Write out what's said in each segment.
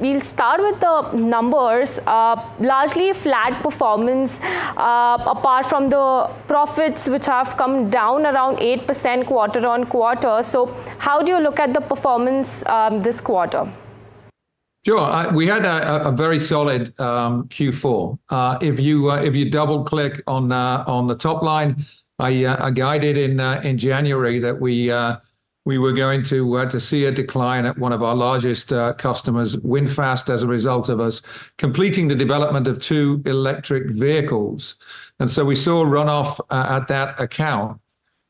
We'll start with the numbers. Largely flat performance, apart from the profits which have come down around 8% quarter on quarter. So how do you look at the performance this quarter? Sure. We had a very solid Q4. If you double click on the top line, I guided in January that we were going to see a decline at one of our largest customers, VinFast, as a result of us completing the development of 2 electric vehicles, and so we saw a runoff at that account.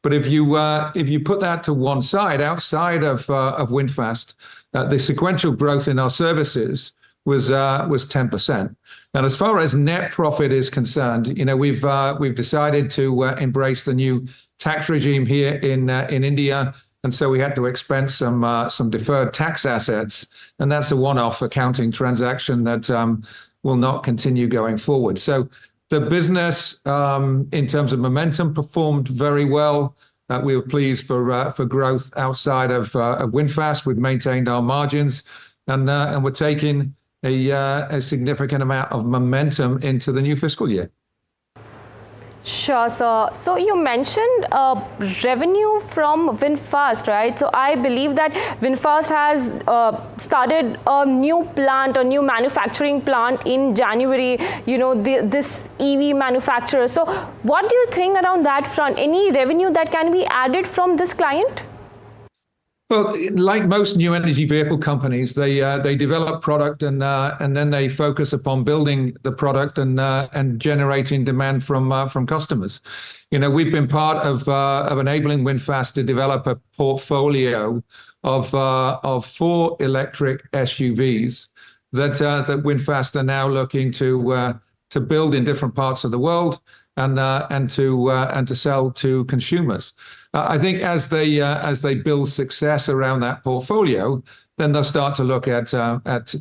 But if you put that to one side, outside of VinFast, the sequential growth in our services was 10%. And as far as net profit is concerned, we've decided to embrace the new tax regime here in India. And so we had to expense some deferred tax assets, and that's a one-off accounting transaction that will not continue going forward. So the business, in terms of momentum, performed very well. We were pleased for growth outside of VinFast. We've maintained our margins, and we're taking a significant amount of momentum into the new fiscal year. Sure, sir. So you mentioned revenue from VinFast, right? So I believe that VinFast has started a new plant, a new manufacturing plant in January, this EV manufacturer. So what do you think around that front? Any revenue that can be added from this client? Well, like most new energy vehicle companies, they develop product and then they focus upon building the product and generating demand from customers. We've been part of enabling VinFast to develop a portfolio of 4 electric SUVs that VinFast are now looking to build in different parts of the world and to sell to consumers. I think as they build success around that portfolio, then they'll start to look at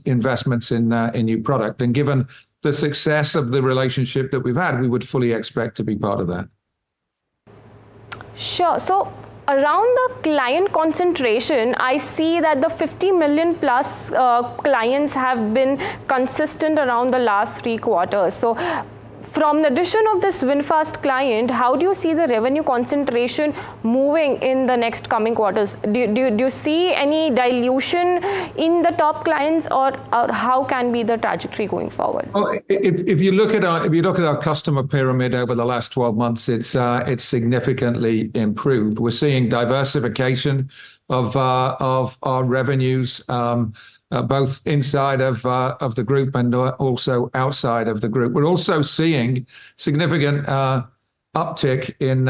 investments in new product. And given the success of the relationship that we've had, we would fully expect to be part of that. Sure. So around the client concentration, I see that the 50 million plus clients have been consistent around the last 3 quarters. So from the addition of this VinFast client, how do you see the revenue concentration moving in the next coming quarters? Do you see any dilution in the top clients, or how can be the trajectory going forward? Oh, if you look at our customer pyramid over the last 12 months, it's significantly improved. We're seeing diversification of our revenues, both inside of the group and also outside of the group. We're also seeing significant uptick in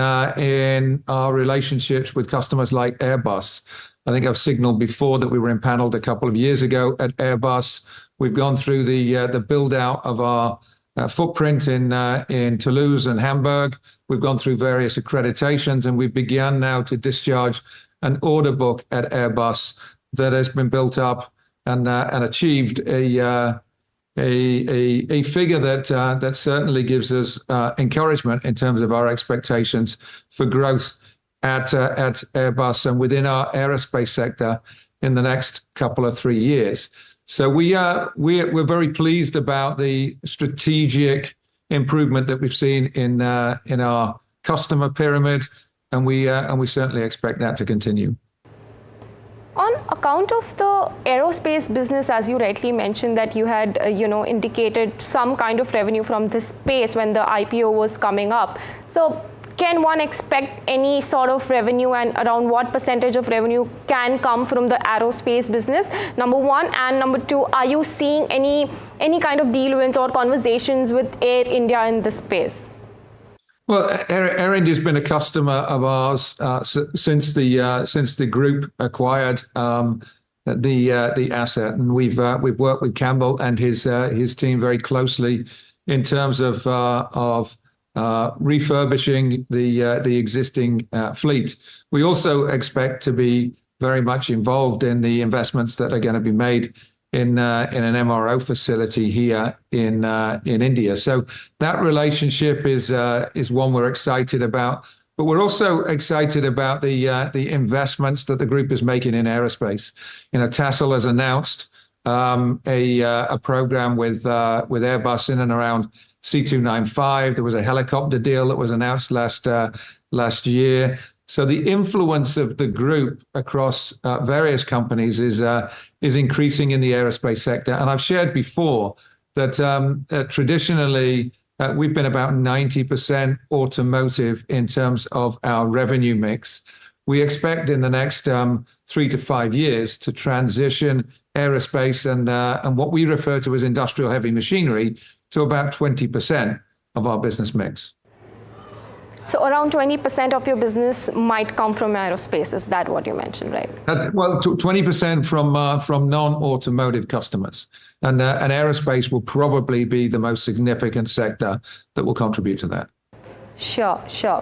our relationships with customers like Airbus. I think I've signaled before that we were impaneled a couple of years ago at Airbus. We've gone through the build out of our footprint in Toulouse and Hamburg. We've gone through various accreditations, and we've begun now to discharge an order book at Airbus that has been built up and achieved a figure that certainly gives us encouragement in terms of our expectations for growth at Airbus and within our aerospace sector in the next couple of 3 years. So we're very pleased about the strategic improvement that we've seen in our customer pyramid, and we certainly expect that to continue. On account of the aerospace business, as you rightly mentioned, that you had indicated some kind of revenue from this space when the IPO was coming up. So can one expect any sort of revenue, and around what percentage of revenue can come from the aerospace business? Number one. And number two, are you seeing any kind of deal wins or conversations with Air India in this space? Well, Air India has been a customer of ours since the group acquired the asset, and we've worked with Campbell and his team very closely in terms of refurbishing the existing fleet. We also expect to be very much involved in the investments that are going to be made in an MRO facility here in India. So that relationship is one we're excited about. But we're also excited about the investments that the group is making in aerospace. TASL has announced a program with Airbus in and around C295. There was a helicopter deal that was announced last year. So the influence of the group across various companies is increasing in the aerospace sector. And I've shared before that traditionally we've been about 90% automotive in terms of our revenue mix. We expect in the next 3 to 5 years to transition aerospace and what we refer to as industrial heavy machinery to about 20% of our business mix. So around 20% of your business might come from aerospace. Is that what you mentioned, right? Well, 20% from non-automotive customers. And aerospace will probably be the most significant sector that will contribute to that. Sure,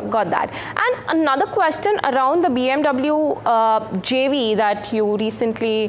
got that. And another question around the BMW JV that you recently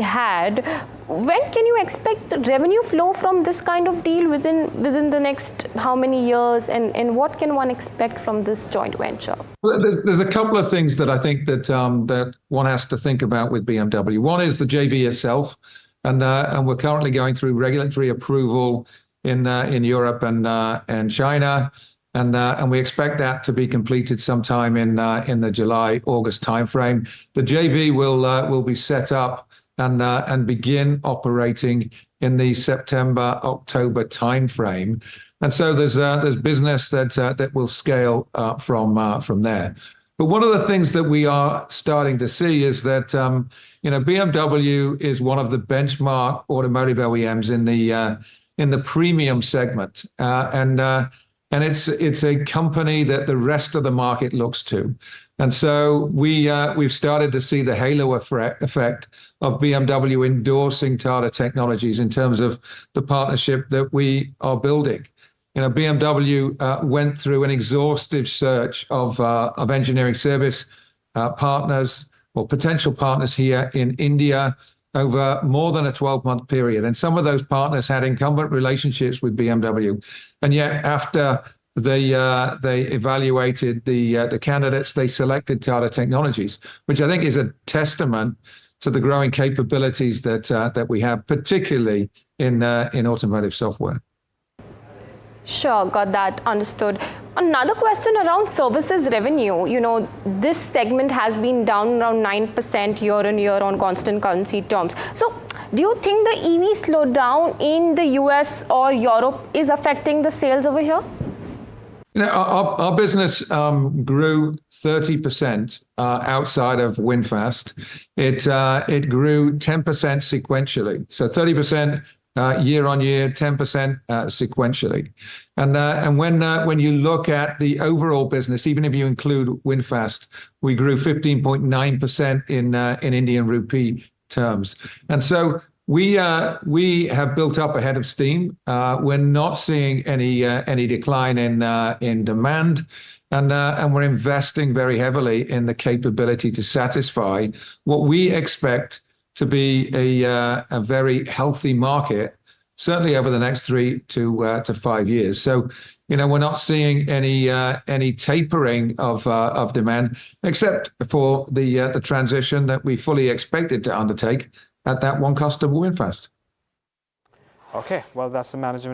had. When can you expect revenue flow from this kind of deal within the next how many years, and what can one expect from this joint venture? Well, there's a couple of things that I think that one has to think about with BMW. One is the JV itself, and we're currently going through regulatory approval in Europe and China, and we expect that to be completed sometime in the July-August timeframe. The JV will be set up and begin operating in the September-October timeframe, and so there's business that will scale from there. But one of the things that we are starting to see is that BMW is one of the benchmark automotive OEMs in the premium segment, and it's a company that the rest of the market looks to. And so we've started to see the halo effect of BMW endorsing Tata Technologies in terms of the partnership that we are building. BMW went through an exhaustive search of engineering service partners or potential partners here in India over more than a 12-month period. And some of those partners had incumbent relationships with BMW. And yet after they evaluated the candidates, they selected Tata Technologies, which I think is a testament to the growing capabilities that we have, particularly in automotive software. Sure, got that, understood. Another question around services revenue. This segment has been down around 9% year on year on constant currency terms. So do you think the EV slowdown in the US or Europe is affecting the sales over here? Our business grew 30% outside of VinFast. It grew 10% sequentially. So 30% year on year, 10% sequentially. And when you look at the overall business, even if you include VinFast, we grew 15.9% in Indian rupee terms. And so we have built up a head of steam. We're not seeing any decline in demand, and we're investing very heavily in the capability to satisfy what we expect to be a very healthy market, certainly over the next 3 to 5 years. So, we're not seeing any tapering of demand, except for the transition that we fully expected to undertake at that one customer, VinFast. Okay, well, that's the management